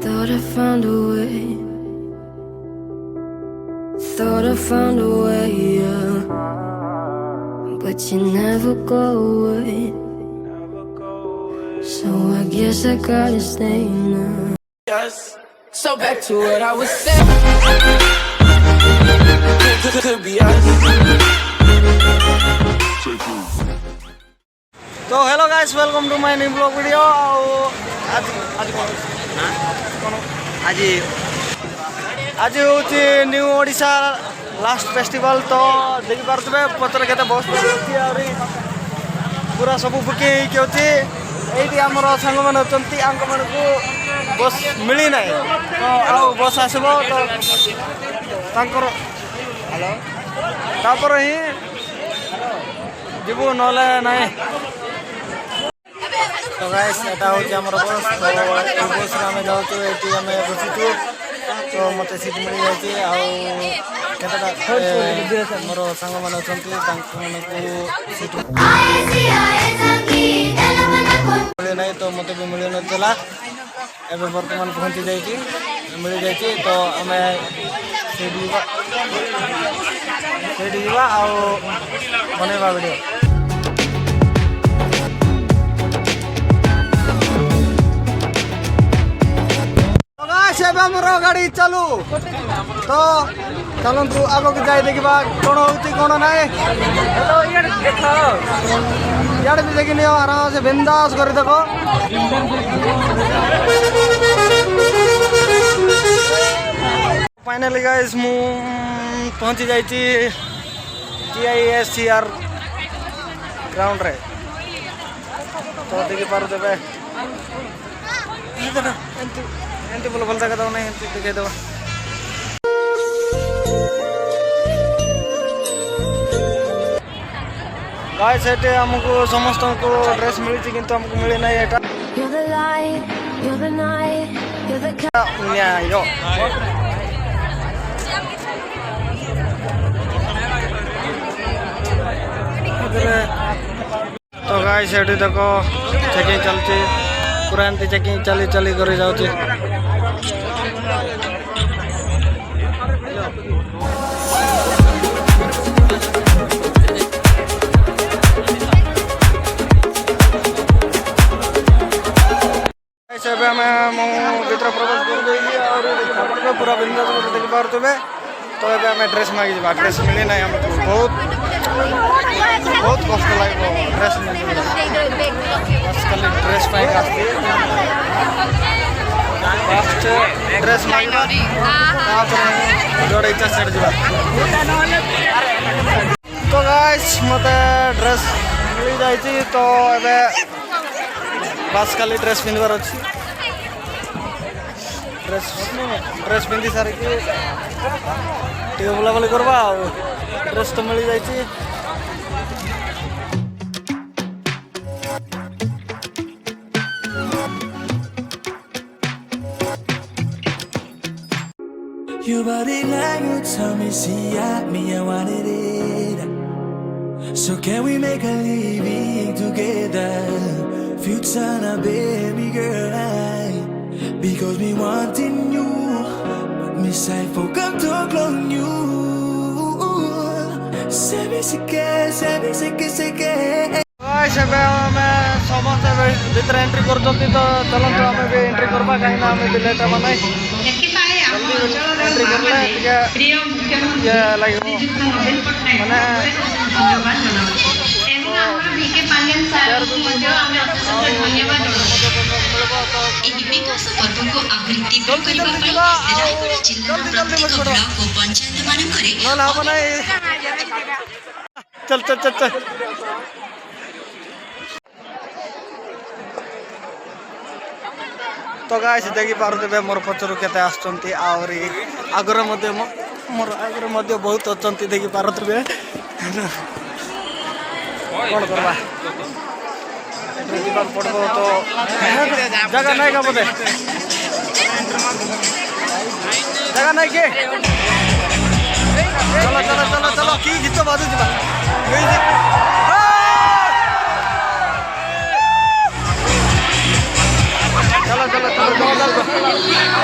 Thought I found a way. Thought I found a way, yeah. But you never go away. So I guess I gotta stay now. Yes. So back to what I was saying. Could be us. तो hello guys welcome to my new blog video आज आज कौन आज आज हूँ new Odisha last festival तो देखी पारे पचर के बस पूरा सब बुकिंग होती ये आमर सांग मैंने अच्छा मान को बस मिली ना तो बस आसब तो तापर ही जीवु ना ना तो गाइस एटा होची हमर बस तो बस रे हमें जाऊ एटी हमें बसितु तो मते सीट मिल जाती आ केतटा मोर संग मन अछंती तांको मन को सीट मिले नहीं तो मते भी मिले नतला एबे वर्तमान पहुंची जाई मिल जाई तो हमें सेडीवा आ बनेबा वीडियो मोर गाड़ी चलू तो चलू तू आग को जाए देखा कौन होती कौन ना इे भी देखी आराम से बिंदास कर देखो फाइनली गाइस मु पहुंची जाई TISCR ग्राउंड रे तो देखी पार देवे एंटी बोल भल जगह दो नहीं दिखाई दो गाइस एटे हमको समस्त को ड्रेस मिली किंतु हमको मिले नहीं एटा यो तो गाइस एटे देखो चेकिंग चलती पूरा एमती चेकिंग चली चली कर जाऊँगी भर प्रवेश कर पूरा बिंदास देखी पारे तो ये आम ड्रेस मांगी जा ड्रेस मिली ना आमको बहुत बहुत कष्ट लगे ड्रेस मिली खाली ड्रेस फास्ट ड्रेस मांगा जोड़े इच्छा सेट जा तो गाइस मत ड्रेस मिल जाइए तो ये बस खाली ड्रेस पिंधार अच्छी ड्रेस पिंधि सारिकी बुलाबुली करवा ड्रेस तो मिल जाइए Your body language tell me see me I wanted it. So can we make a living together? Future na baby girl. Because me wanting you, but me say for come to clone you. Say me sike. Guys एबे हमें समस्त भीतर entry कर दती तो चलन तो हमें भी एंट्री करबा काहे ना हमें भी लेट बनै एंट्री करले ये लागियो माने ଏହି ବିକାଶ ପଥକୁ ଆହୁରି ତୀବ୍ର କରିବା ପାଇଁ ରାୟଗଡ଼ା ଜିଲ୍ଲାର ପ୍ରତ୍ୟେକ ବ୍ଲକ ଓ ପଞ୍ଚାୟତମାନଙ୍କରେ चल चल चल चल तो गाइस देखी पारे मोर पचर केते आसचंती आउरी आगर मध्य मोर आगर मध्य बहुत अचंती देखी पारे कौन करवा पड़ो तो जगह नहीं का बोधे जगह नहीं के चलो चलो चलो चलो कि गीत बाजू जा म्यूजिक चलो चलो चलो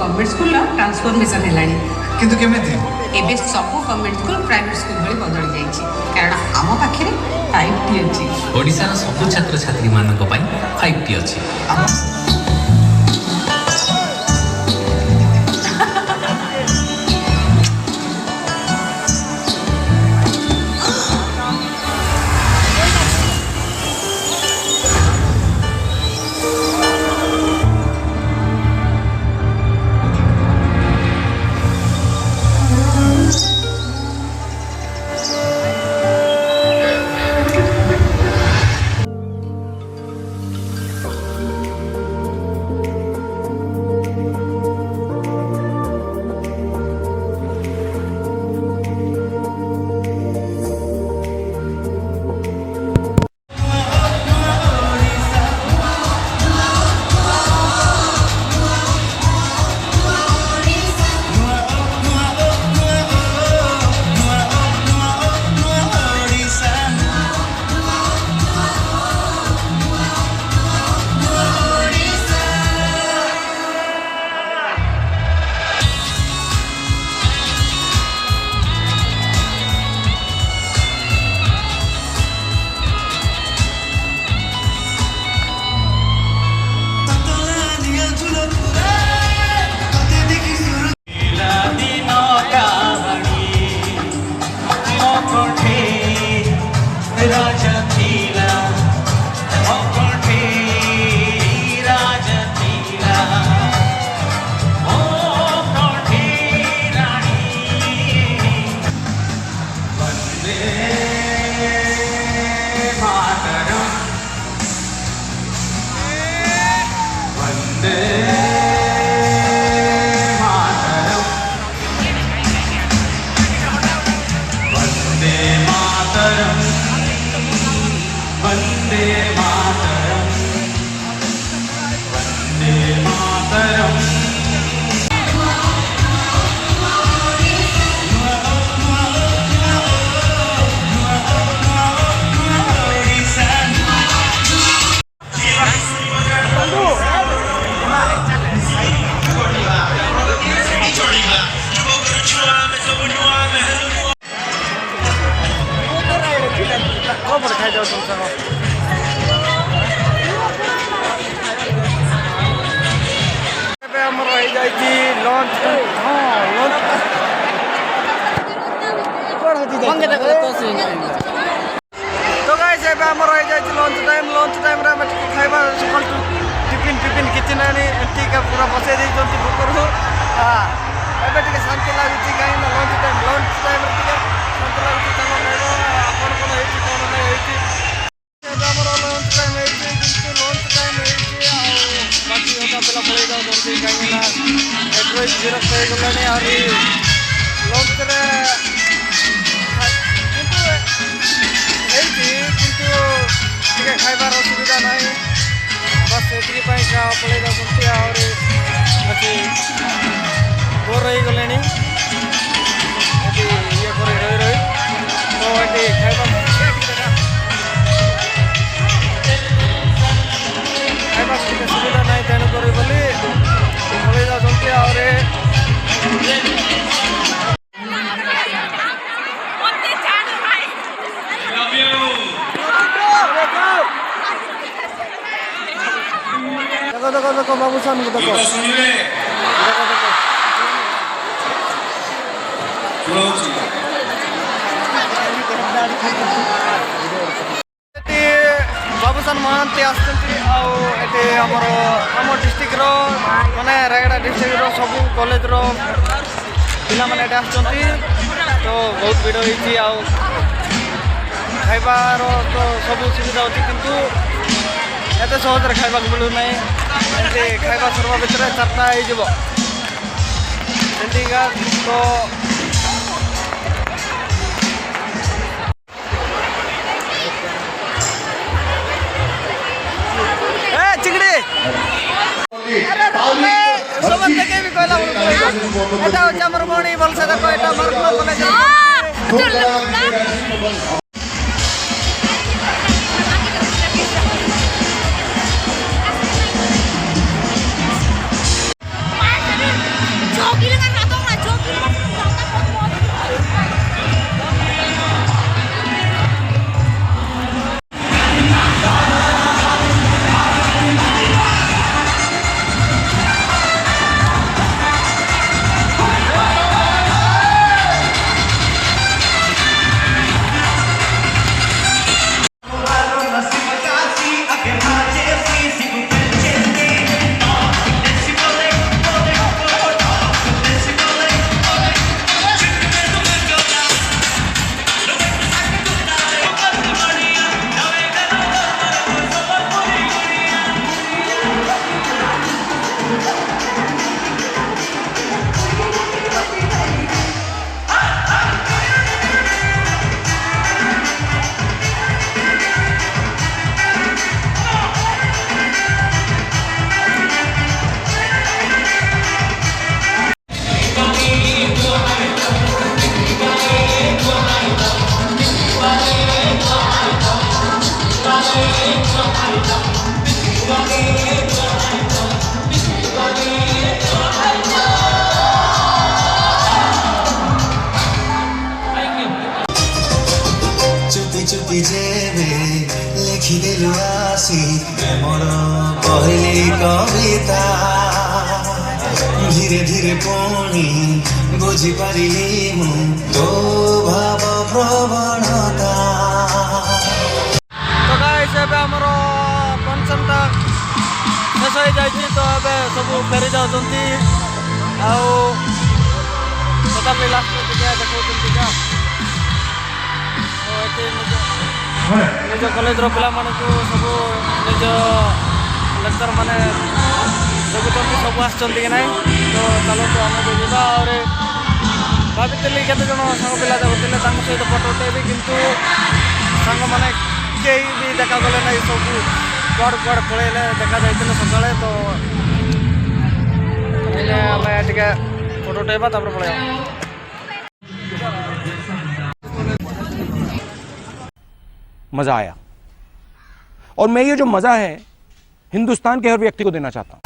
गवर्नमेंट स्कूल ट्रांसफॉर्मेशन है किंतु केमिति एबे सब गवर्नमेंट स्कूल प्राइवेट स्कूल भली बदल जाइछि कारण आम पाखे 5T अछि ओडिशार सब छात्र छात्री मानक पई 5T अछि तो गाइस एबे हमर रहि जाय छै लंच टाइम रे हम खाइबा सकाल टिफिन किचन आनी एंटी का पूरा बसे दे जल्दी बुक करू हां एबे टिके शांति लागुची काई ना लंच टाइम रे टिके शांति लागुची तनो नेबो आपण कोन हेची कोन नै हेची एबे हमर लंच टाइम हेची किंतु लंच टाइम हेची आ बाकी होता କରୁଛନ୍ତି କାହିଁକିନା ଏଠୁ ବିରକ୍ତ ହେଇଗଲାଣି। ଆହୁରି ଲଞ୍ଚରେ କିନ୍ତୁ ହେଇଛି କିନ୍ତୁ ଟିକେ ଖାଇବାର ଅସୁବିଧା ନାହିଁ। ବାସ୍ ସେତିକି ପାଇଁ ପଳେଇ ଯାଉଛନ୍ତି। ଆହୁରି ଏଠି ବୋର୍ ହେଇଗଲେଣି ଏଠି ଇଏ କରି ରହି ତ ଏଠି ଖାଇବା ଟିକେ ସୁବିଧା ନାହିଁ ତେଣୁକରି ବୋଲି ପଳେଇ ଯାଉଛନ୍ତି। ଆହୁରି ଦେଖ ଦେଖ ଦେଖ ବାବୁସାନକୁ ଦେଖ ଦେଖ ବାବୁସାନ ମହାନ୍ତି ଆସିଛନ୍ତି। ଆଉ ଏଠି ଆମ ଡିଷ୍ଟ୍ରିକ୍ଟର ମାନେ ରାୟଗଡ଼ା ଡିଷ୍ଟ୍ରିକ୍ଟର ସବୁ କଲେଜର ପିଲାମାନେ ଏଠି ଆସିଛନ୍ତି। ତ ବହୁତ ଭିଡ଼ ହେଇଛି। ଆଉ ଖାଇବାର ତ ସବୁ ସୁବିଧା ଅଛି କିନ୍ତୁ ଏତେ ସହଜରେ ଖାଇବାକୁ ମିଳୁନାହିଁ। ଏମିତି ଖାଇବା ସରିବା ଭିତରେ 4ଟା ହେଇଯିବ ସେମିତିକା। ତ ଚିଙ୍ଗଡ଼ି ସମସ୍ତେ ଦେଖେ ବି କହିଲା ଏଇଟା ହେଉଛି ଆମର ମଣି ଭଲସେ ଦେଖ ଏଇଟା ମହାତ୍ମା କଲେଜ। चुपी जेबे लिखिदेलु आसी मोर कहली कविता धीरे धीरे पुणी बुझी पारिली मु तो भाव प्रवणता। तो गाइस ଏବେ ଆମର ଫଙ୍କସନ୍ଟା ଶେଷ ହେଇଯାଇଛି। ତ ଏବେ ସବୁ ଫେରି ଯାଉଛନ୍ତି। ଆଉ ତଥାପି ଲାଷ୍ଟରେ ଟିକେ ଦେଖାଉଛନ୍ତି ଏଠି ନିଜ କଲେଜର ପିଲାମାନଙ୍କୁ ସବୁ ନିଜ ଲେକ୍ଚର ମାନେ ଦେଖୁଛନ୍ତି ସବୁ ଆସିଛନ୍ତି କି ନାହିଁ। ତ ଚାଲନ୍ତୁ ଆମେ ବି ଯିବା। ଆହୁରି ଭାବିଥିଲି କେତେଜଣ ସାଙ୍ଗ ପିଲା ଯାଉଥିଲେ ତାଙ୍କ ସହିତ ଫଟୋ ଉଠେଇବି କିନ୍ତୁ ସାଙ୍ଗମାନେ କେହି ବି ଦେଖାଗଲେ ନାହିଁ। ସବୁ କୁଆଡ଼େ କୁଆଡ଼େ ପଳେଇଲେ ଦେଖାଯାଇଥିଲେ ସକାଳେ। ତ ଆମେ ଟିକେ ଫଟୋ ଉଠେଇବା ତାପରେ ପଳେଇବା। मज़ा आया और मैं ये जो मज़ा है हिंदुस्तान के हर व्यक्ति को देना चाहता हूँ।